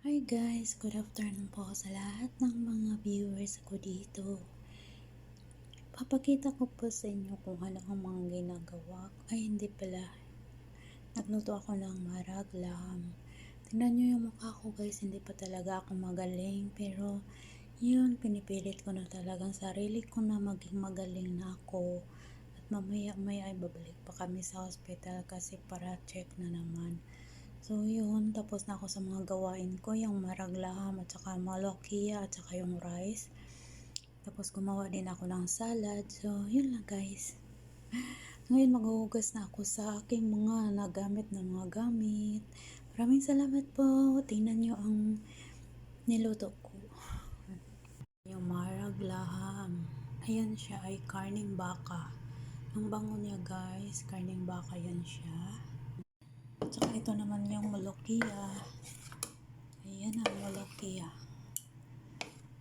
Hi guys, good afternoon po sa lahat ng mga viewers ko dito. Papakita ko po sa inyo kung ano ang mga ginagawa ko. Ay hindi pala, nagluto ako ng maraglam. Tingnan nyo yung mukha ko guys, hindi pa talaga ako magaling. Pero yun, pinipilit ko na talagang sarili ko na maging magaling na ako. At mamaya ay babalik pa kami sa hospital kasi para check na naman. So yun, tapos na ako sa mga gawain ko, yung maraglaham at saka malokia at saka yung rice. Tapos gumawa din ako ng salad. So yun lang guys. Ngayon maghuhugas na ako sa aking mga nagamit na mga gamit. Maraming salamat po. Tingnan nyo ang niluto ko. Yung maraglaham. Ayan siya ay karning baka. Ang bango niya guys, karning baka yan siya. At saka ito naman yung malokia. Ayan ang malokia.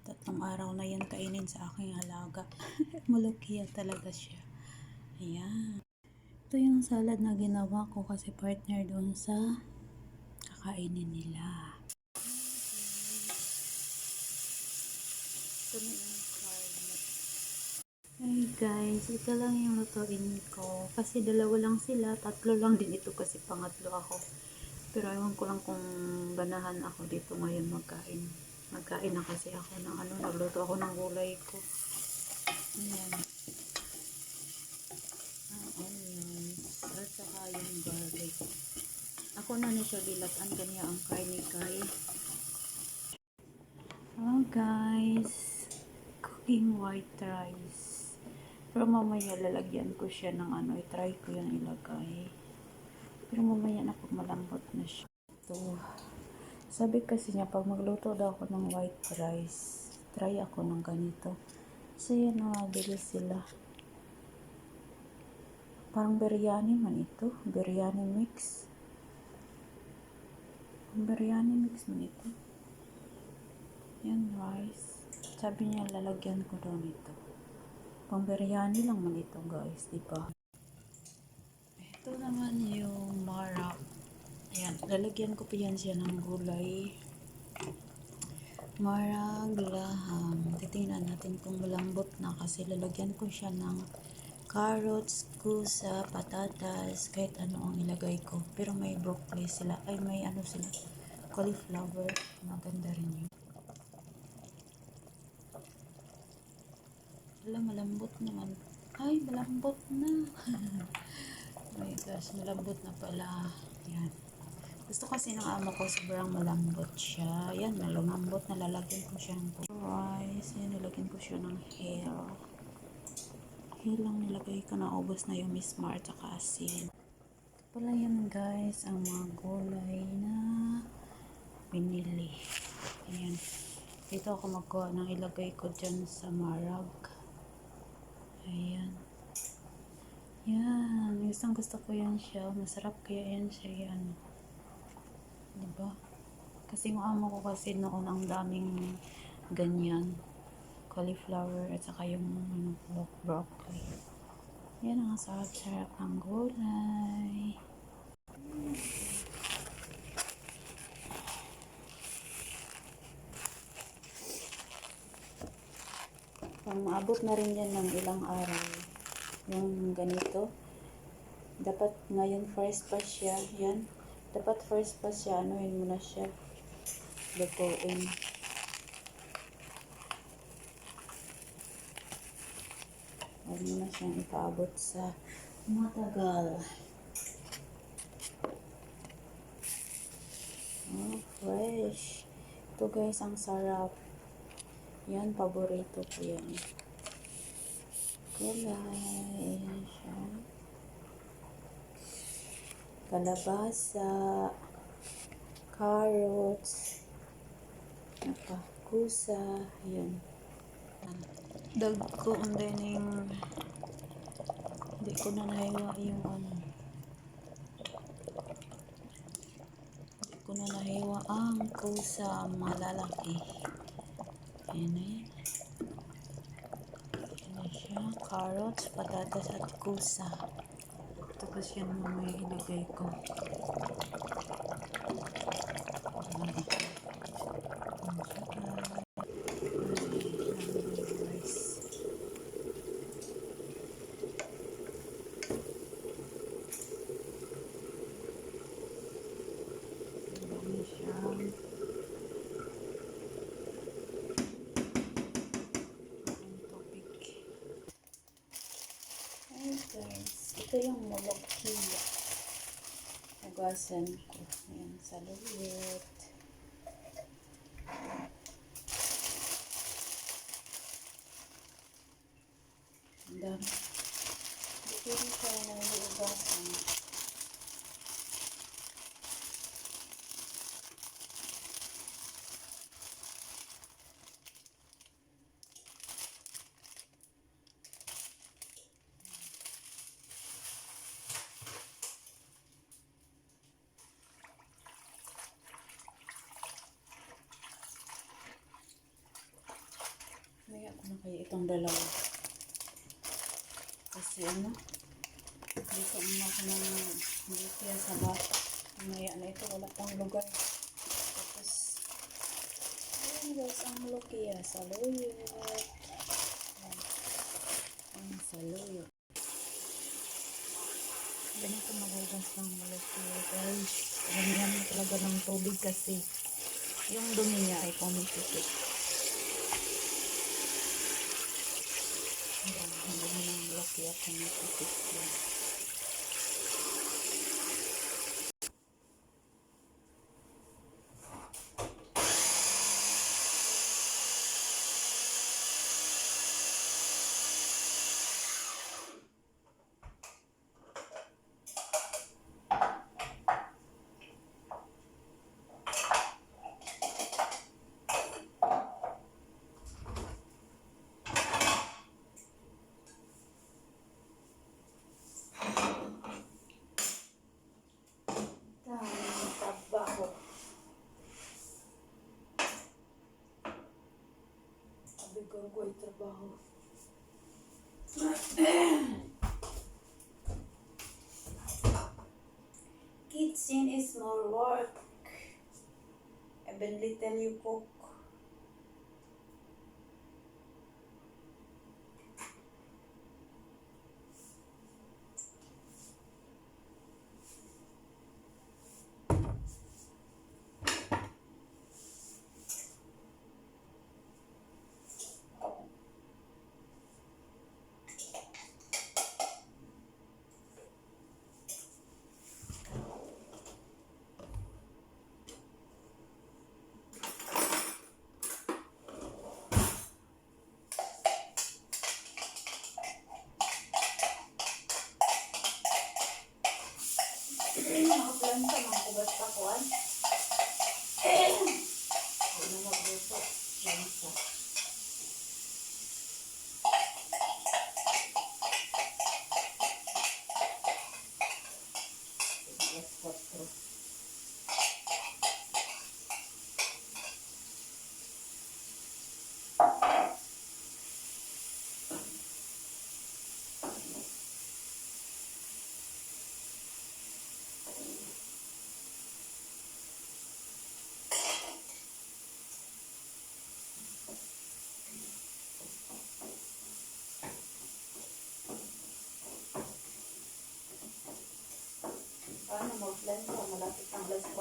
3 araw na yan kainin sa aking alaga. Malokia talaga siya. Ayan. Ito yung salad na ginawa ko kasi partner doon sa kakainin nila. Ito na yung karne. Hey guys, ito lang yung lutuin ko. Kasi 2 lang sila, 3 lang din ito kasi pangatlo ako. Pero ewan ko lang kung ganahan ako dito ngayon magkain. Magkain na kasi ako ng nagluto ako ng gulay ko. Ayan. Ang onions. At saka yung garlic. Ako na siya bilatan kanya ang karne kay. Oh guys. Cooking white rice. Pero mamaya lalagyan ko siya ng i-try ko yung ilagay. Pero mamaya na pag malambot na siya. Ito. Sabi kasi niya, pag magluto daw ako ng white rice, try ako ng ganito. So, yan na, mabilis sila. Parang biryani man ito. Biryani mix. Biryani mix man ito. Yan, rice. Sabi niya, lalagyan ko daw nito. Pang biryani lang man ito, guys. Diba? Ito naman yung maraq. Ayan, lalagyan ko pa yan siya ng gulay. Maraglaham. Titingnan natin kung malambot na kasi lalagyan ko siya ng carrots, kusa, patatas, kahit ano ang ilagay ko. Pero may broccoli sila. Ay, may sila. Cauliflower. Maganda rin yun. Wala, malambot naman. Ay, malambot na. Oh my gosh, malambot na pala. Yan. Gusto kasi ng amo ko sobrang malambot siya. Yan, malambot na lalagyan ko siya ng rice. Yan, nilagyan ko siya ng hair. Hair lang nilagay ko na ubos na yung mismar at asin. Ito pala yan guys, ang mga gulay na pinili. Ayan. Dito ako magkuha ng ilagay ko dyan sa marag. Ayan. Yan. Isang gusto ko yan siya. Masarap kaya yan siya. Yan. Diba? Kasi yung amo ko kasi noon ang daming ganyan. Cauliflower at saka yung broccoli. Yan ang sarap-sarap ng gulay. Pang maabot na rin yan ng ilang araw. Yung ganito. Dapat ngayon first pa siya. Yan. Dapat first pa siya. Anuhin mo na siya. Lutuin. Huwag mo na siyang ipaabot sa matagal. Oh, fresh. Ito guys, ang sarap. Yan, paborito ko yan. Gulay. Ayan siya. Kalabasa. Carrots. Kusa. Ayan. Dagko ang dining. Hindi ko na nahiwa yung Hindi ko na nahiwa ang kusa malalaki. Ayan na yan. Ayan siya. Carrots, patatas at kusa. Tapos yan mamaya ilagay ko. yung Molokhia. Hugasan ko. Ayan, saluyot. Ang dami. Hindi rin siya naiugasan. Maya ko na kaya itong dalawa. Kasi ano, dito muna ako ng Molokhia sa bata. Maya na ito, wala pang lugar. Tapos, ayun guys, ang Molokhia, saluyot. Ang saluyot. Ganito magugas ng Molokhia guys. Ganyan mo talaga ng tubig kasi yung dumi niya ay pumipitik. Ang dumi ng Molokhia pumipitik yan. Trabaho. Sabi ko ay trabaho. Kitchen is more work. Even little you cook. Nakaplan sa mga kubat pakuan. Hindi na magluto. Lansa. Alas 4. Paano mag-blend sa malapit ng alas 4?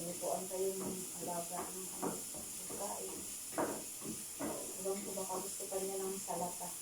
Inupuan kayo ng alaga ng pagkain. Iwan ko baka gusto pa niya ng salata.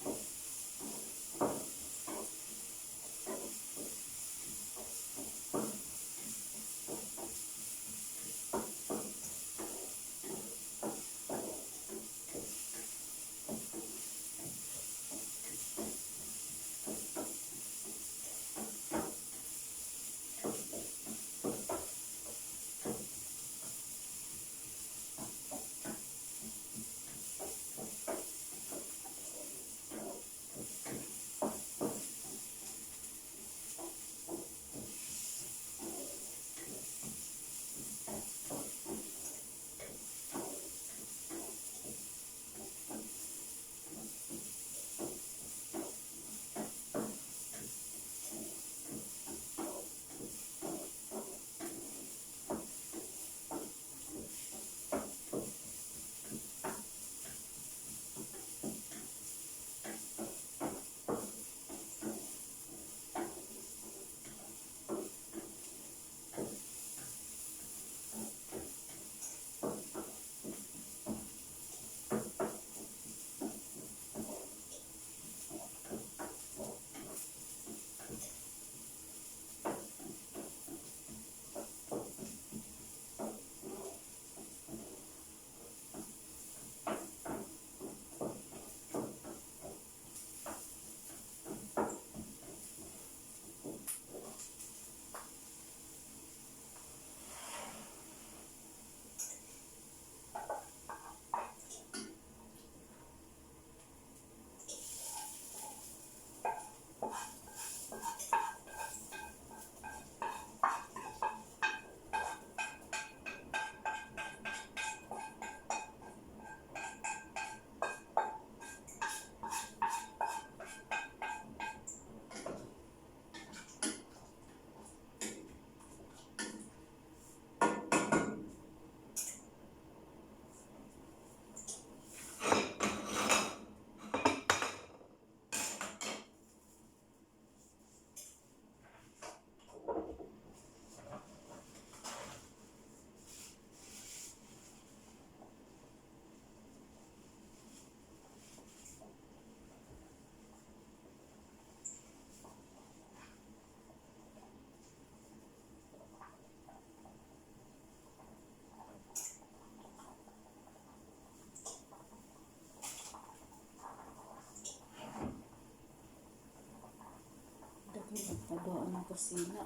ginagawa ng kusina.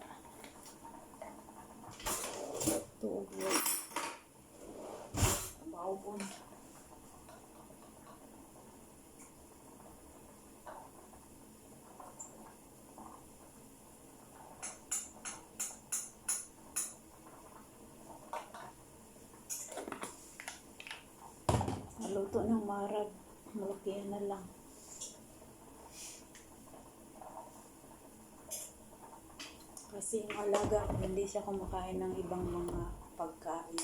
Tuog. Bawon. Luto ng marag. Malakihan na lang. Kasi yung alaga ko, hindi siya kumakain ng ibang mga pagkain.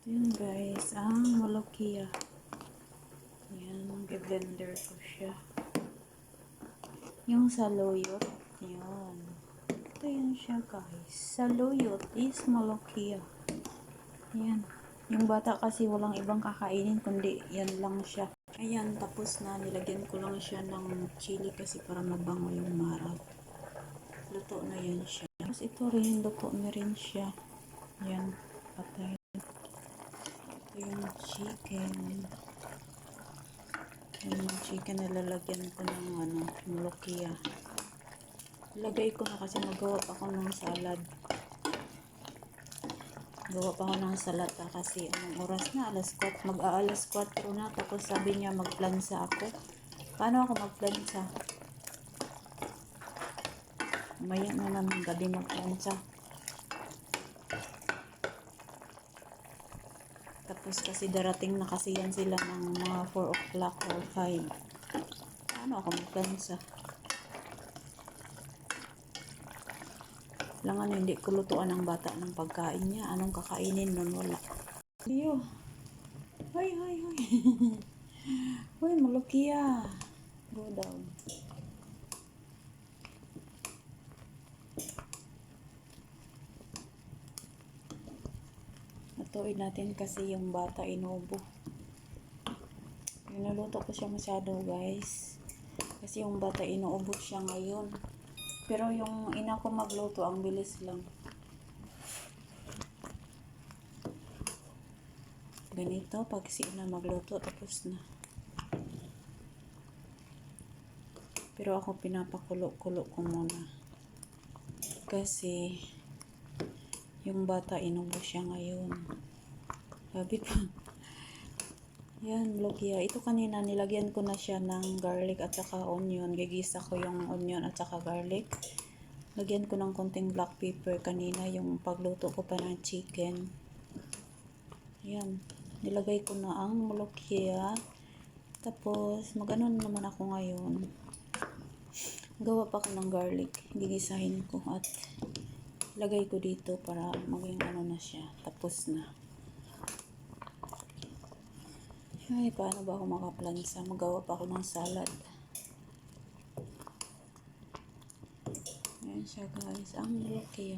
Yun guys, ang Molokhia. Yan, i-blender ko siya. Yung saluyot, yun. Ito yun siya guys. Saluyot is Molokhia. Yan. Yung bata kasi walang ibang kakainin kundi yan lang siya. Ayan, tapos na. Nilagyan ko lang siya ng chili kasi para mabango yung marag. Luto na yan siya. Tapos ito rin, luto na rin siya. Yan, patay. Ito yung chicken. Yung chicken na lalagyan ko ng Molokhia. Lagay ko na kasi magawa pa ako ng salad. Gawa pa ako ng salata kasi anong oras na? Mag-aalas 4 na. Tapos sabi niya magplansa ako. Paano ako magplansa? Maya na naman gabi magplansa. Tapos kasi darating na kasi yan sila ng mga 4 o'clock or 5. Paano ako magplansa? Lang hindi ko lutuan ng bata ng pagkain niya. Anong kakainin nun? Wala. Iyo. Hoy, hoy, hoy. Hoy, Molokhia. Go down. Lutuin natin kasi yung bata inubo. Niluluto ko siya masyado guys. Kasi yung bata inuubo siya ngayon. Pero yung ina ko magluto, ang bilis lang. Ganito, pag si ina magluto, tapos na. Pero ako pinapakulo-kulo ko muna. Kasi, yung bata inubo siya ngayon. Sabi ko, yan, Molokhia. Ito kanina, nilagyan ko na siya ng garlic at saka onion. Gigisa ko yung onion at saka garlic. Lagyan ko ng konting black pepper kanina yung pagluto ko pa ng chicken. Yan. Nilagay ko na ang Molokhia. Tapos, mag-ano naman ako ngayon. Gawa pa ko ng garlic. Gigisahin ko at lagay ko dito para maging ano na siya. Tapos na. Ay, paano ba ako makaplansa? Magawa pa ako ng salad. Ayan siya guys. Ang Molokhia.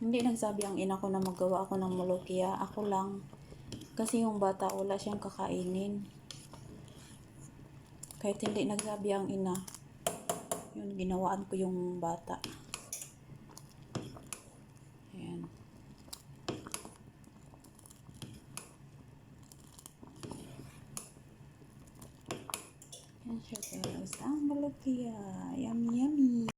Hindi nagsabi ang ina ko na magawa ako ng Molokhia. Ako lang. Kasi yung bata wala siyang kakainin. Kahit hindi nagsabi ang ina. Yun, ginawaan ko yung bata. Ayan. Ayan siya guys. Ang Molokhia. Yummy, yummy.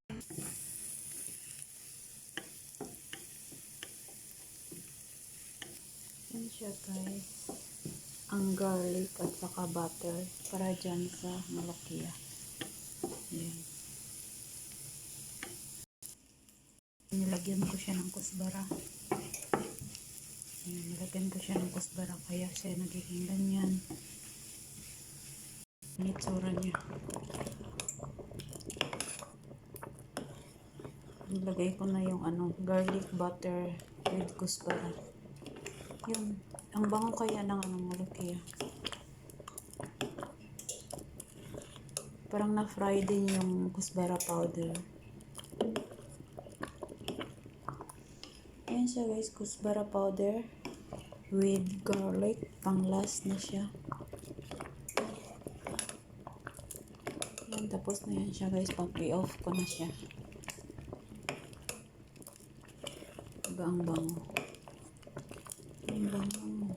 Ayan siya guys. Ang garlic at saka butter para dyan sa Molokhia. Ayan. Nilagyan ko siya ng kusbara. Ayan, nilagyan ko siya ng kusbara kaya siya nagiging ganyan. Nitsura niya. Nilagay ko na yung garlic butter with kusbara. Yun. Ang bango kaya ng Molokhia. Parang na-fry din yung kusbara powder. Ayan siya guys, kusbara powder with garlic. Pang-last na siya. Ayan, tapos na yan siya guys. Pag-off ko na siya. Ang bango. Ang bango.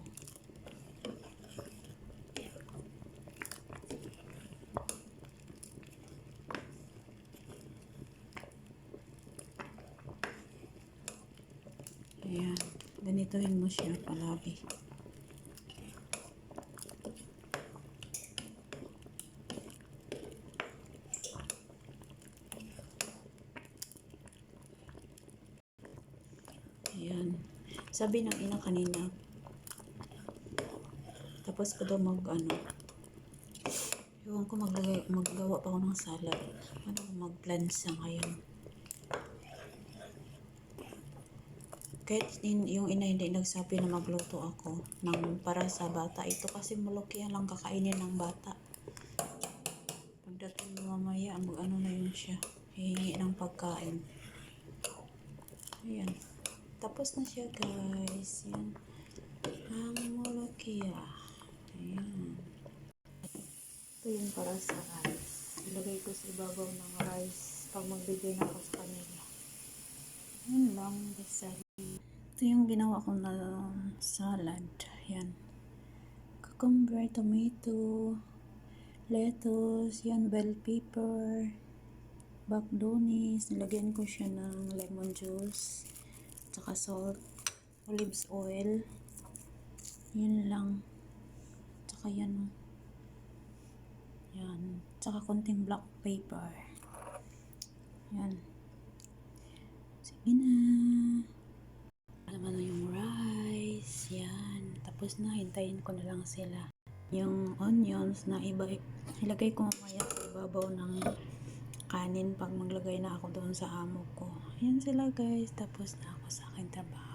Ayan. Ganitohin mo siya palagi. Ayan. Sabi ng ina kanina, tapos ko daw ewan ko maggawa pa ako ng salad. Magplansa ngayon. Kahit yung ina hindi nagsabi na magluto ako ng para sa bata. Ito kasi mulukihan lang kakainin ng bata. Pagdating mo mamaya, ano na yun siya. Hihingi ng pagkain. Ayan. Tapos na siya guys. Yan. Ang mulukiya. Ayan. Ito yung para sa rice. Ilagay ko sa ibabaw ng rice pag magbigay na ako sa kanila. Yun lang. Basta. Ito yung ginawa ko na salad. Yan. Cucumber, tomato, lettuce, yan, bell pepper, bakdonis. Nilagyan ko siya ng lemon juice, tsaka salt, olives oil. Yun lang. Tsaka yan. Yan. Tsaka konting black pepper. Yan. Sige na. Naman na yung rice. Yan. Tapos na, hintayin ko na lang sila. Yung onions na ilagay ko mamaya sa ibabaw ng kanin pag maglagay na ako doon sa amo ko. Yan sila guys. Tapos na ako sa aking trabaho.